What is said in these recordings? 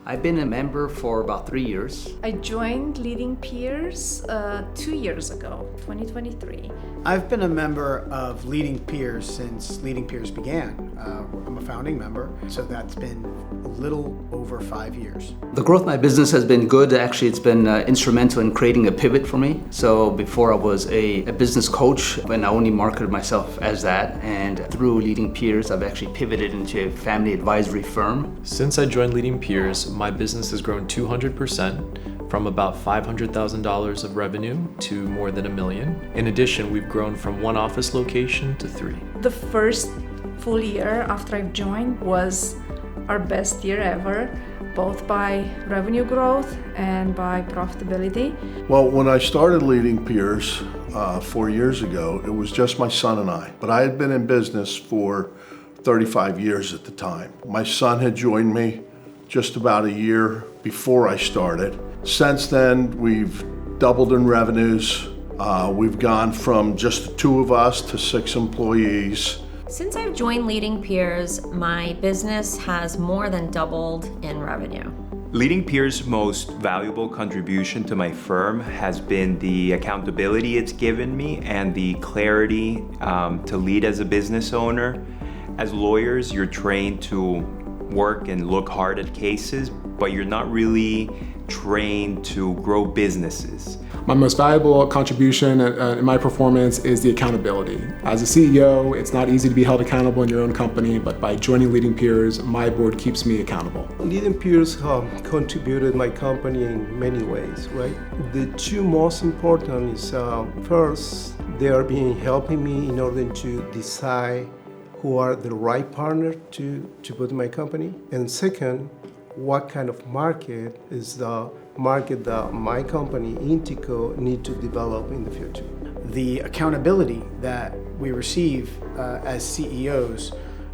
I've been a member for about 3 years. I joined Leading Peers 2 years ago, 2023. I've been a member of Leading Peers since Leading Peers began. I'm a founding member, so that's been a little over 5 years. The growth of my business has been good. Actually, it's been instrumental in creating a pivot for me. So before I was a business coach, and I only marketed myself as that. And through Leading Peers, I've actually pivoted into a family advisory firm. Since I joined Leading Peers, my business has grown 200%, from about $500,000 of revenue to more than $1 million. In addition, we've grown from 1 office location to 3. The first full year after I've joined was our best year ever, both by revenue growth and by profitability. Well, when I started Leading Peers 4 years ago, it was just my son and I. But I had been in business for 35 years at the time. My son had joined me just about a year before I started. Since then, we've doubled in revenues. We've gone from just the 2 of us to 6 employees. Since I've joined Leading Peers, my business has more than doubled in revenue. Leading Peers' most valuable contribution to my firm has been the accountability it's given me and the clarity to lead as a business owner. As lawyers, you're trained to work and look hard at cases, but you're not really trained to grow businesses. My most valuable contribution in my performance is the accountability. As a CEO, it's not easy to be held accountable in your own company, but by joining Leading Peers, my board keeps me accountable. Leading Peers contributed my company in many ways, right? The 2 most important is first, they are helping me in order to decide who are the right partner to put in my company. And second, what kind of market is the market that my company, Intico, need to develop in the future. The accountability that we receive as CEOs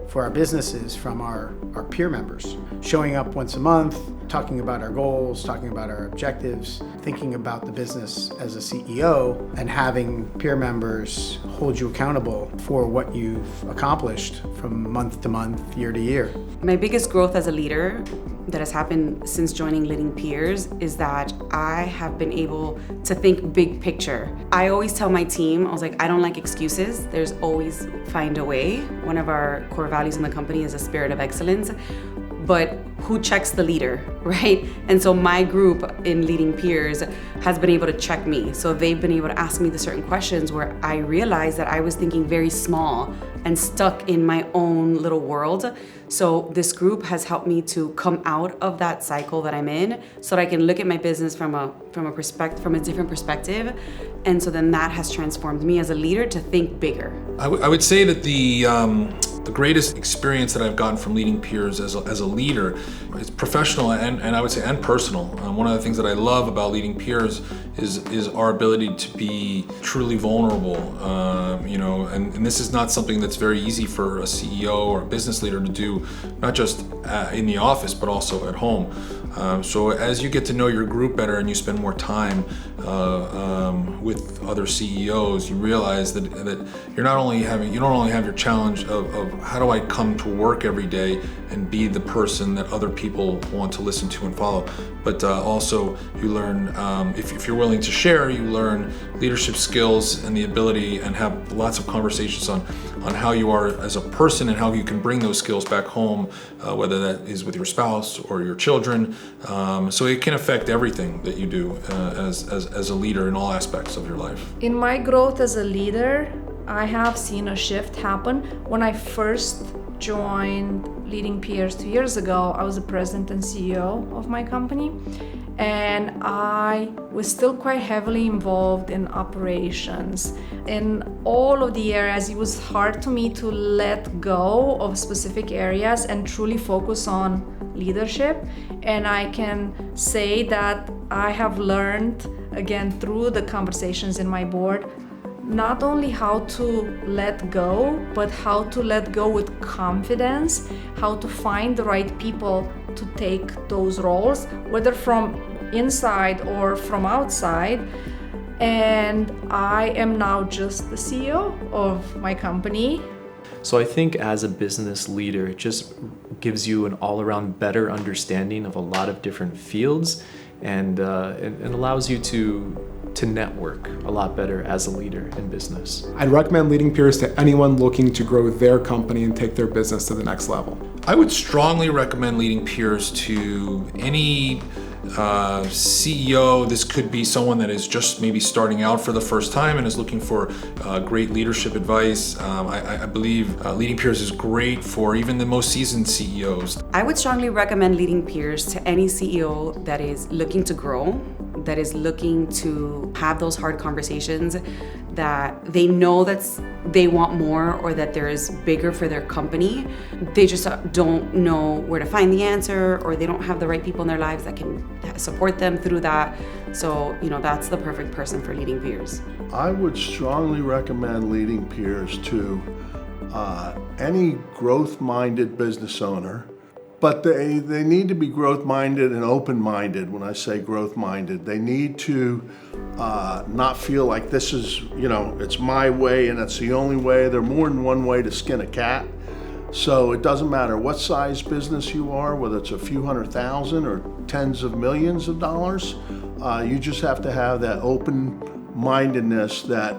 for our businesses from our peer members, showing up once a month, talking about our goals, talking about our objectives, thinking about the business as a CEO, and having peer members hold you accountable for what you've accomplished from month to month, year to year. My biggest growth as a leader that has happened since joining Leading Peers is that I have been able to think big picture. I always tell my team, I was like, I don't like excuses. There's always find a way. One of our core values in the company is a spirit of excellence. But who checks the leader, right? And so my group in Leading Peers has been able to check me. So they've been able to ask me the certain questions where I realized that I was thinking very small and stuck in my own little world. So this group has helped me to come out of that cycle that I'm in so that I can look at my business from a different perspective. And so then that has transformed me as a leader to think bigger. I would say that the greatest experience that I've gotten from Leading Peers as a leader is professional and I would say and personal. One of the things that I love about Leading Peers is our ability to be truly vulnerable. And this is not something that's very easy for a CEO or a business leader to do, not just in the office but also at home. So as you get to know your group better and you spend more time with other CEOs, you realize that you don't only have your challenge of how do I come to work every day and be the person that other people want to listen to and follow, but also you learn, if you're willing to share, you learn leadership skills and the ability and have lots of conversations on how you are as a person and how you can bring those skills back home, whether that is with your spouse or your children. So it can affect everything that you do as a leader in all aspects of your life. In my growth as a leader, I have seen a shift happen. When I first joined Leading Peers 2 years ago, I was the president and CEO of my company, and I was still quite heavily involved in operations. In all of the areas, it was hard to me to let go of specific areas and truly focus on leadership. And I can say that I have learned, again, through the conversations in my board, not only how to let go, but how to let go with confidence, how to find the right people to take those roles, whether from inside or from outside. And I am now just the CEO of my company. So I think as a business leader, just gives you an all-around better understanding of a lot of different fields, and allows you to network a lot better as a leader in business. I'd recommend Leading Peers to anyone looking to grow their company and take their business to the next level. I would strongly recommend Leading Peers to any CEO. This could be someone that is just maybe starting out for the first time and is looking for great leadership advice. I believe Leading Peers is great for even the most seasoned CEOs. I would strongly recommend Leading Peers to any CEO that is looking to grow, that is looking to have those hard conversations, that they know that they want more or that there is bigger for their company. They just don't know where to find the answer, or they don't have the right people in their lives that can support them through that. So, that's the perfect person for Leading Peers. I would strongly recommend Leading Peers to any growth-minded business owner, but they need to be growth-minded and open-minded. When I say growth-minded, they need to not feel like this is, it's my way and it's the only way. There are more than one way to skin a cat. So it doesn't matter what size business you are, whether it's a few $100,000 or tens of millions of dollars, you just have to have that open-mindedness that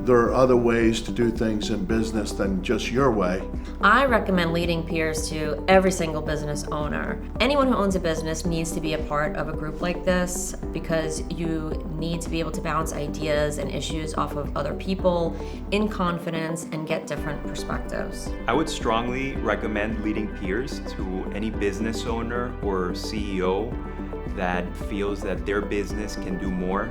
there are other ways to do things in business than just your way. I recommend Leading Peers to every single business owner. Anyone who owns a business needs to be a part of a group like this, because you need to be able to bounce ideas and issues off of other people in confidence and get different perspectives. I would strongly recommend Leading Peers to any business owner or CEO that feels that their business can do more,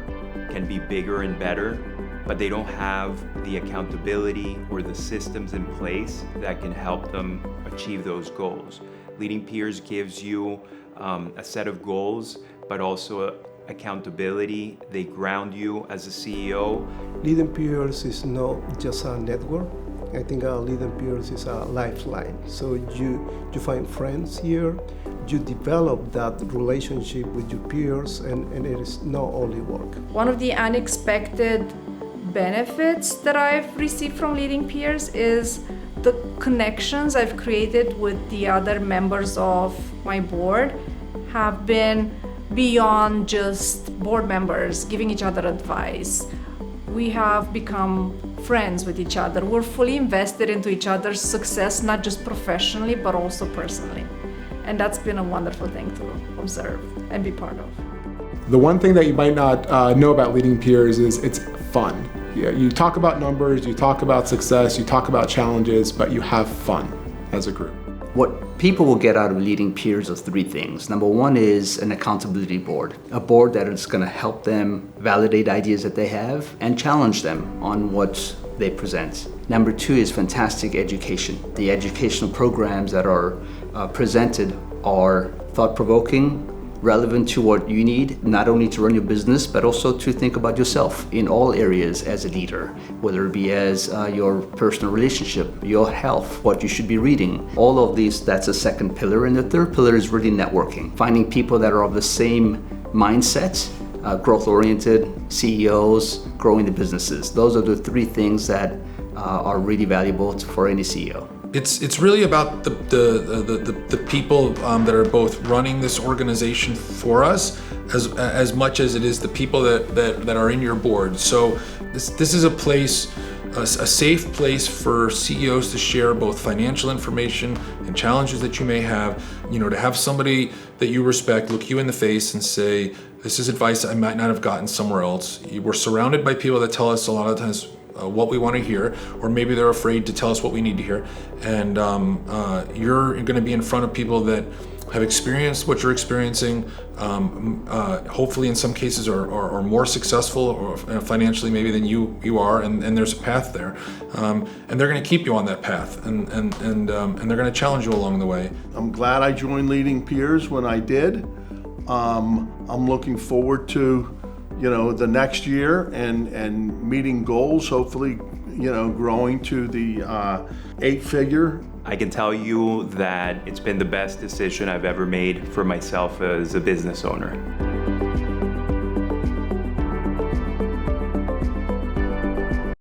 can be bigger and better, but they don't have the accountability or the systems in place that can help them achieve those goals. Leading Peers gives you a set of goals, but also accountability. They ground you as a CEO. Leading Peers is not just a network. I think Leading Peers is a lifeline. So you find friends here, you develop that relationship with your peers, and it is not only work. One of the unexpected benefits that I've received from Leading Peers is the connections I've created with the other members of my board have been beyond just board members giving each other advice. We have become friends with each other. We're fully invested into each other's success, not just professionally, but also personally. And that's been a wonderful thing to observe and be part of. The one thing that you might not know about Leading Peers is it's fun. You talk about numbers, you talk about success, you talk about challenges, but you have fun as a group. What people will get out of Leading Peers are three things. Number one is an accountability board, a board that is going to help them validate ideas that they have and challenge them on what they present. Number two is fantastic education. The educational programs that are presented are thought-provoking, relevant to what you need, not only to run your business, but also to think about yourself in all areas as a leader, whether it be as your personal relationship, your health, what you should be reading. All of these, that's a second pillar. And the third pillar is really networking, finding people that are of the same mindset, growth-oriented CEOs, growing the businesses. Those are the three things that are really valuable for any CEO. It's really about the people that are both running this organization for us, as much as it is the people that are in your board. So this is a place, a safe place for CEOs to share both financial information and challenges that you may have. To have somebody that you respect look you in the face and say, "This is advice I might not have gotten somewhere else." We're surrounded by people that tell us a lot of times what we want to hear, or maybe they're afraid to tell us what we need to hear. And you're going to be in front of people that have experienced what you're experiencing, hopefully in some cases are more successful or financially maybe than you are, and there's a path there. And they're going to keep you on that path, and they're going to challenge you along the way. I'm glad I joined Leading Peers when I did. I'm looking forward to the next year and meeting goals, hopefully, growing to the 8-figure. I can tell you that it's been the best decision I've ever made for myself as a business owner.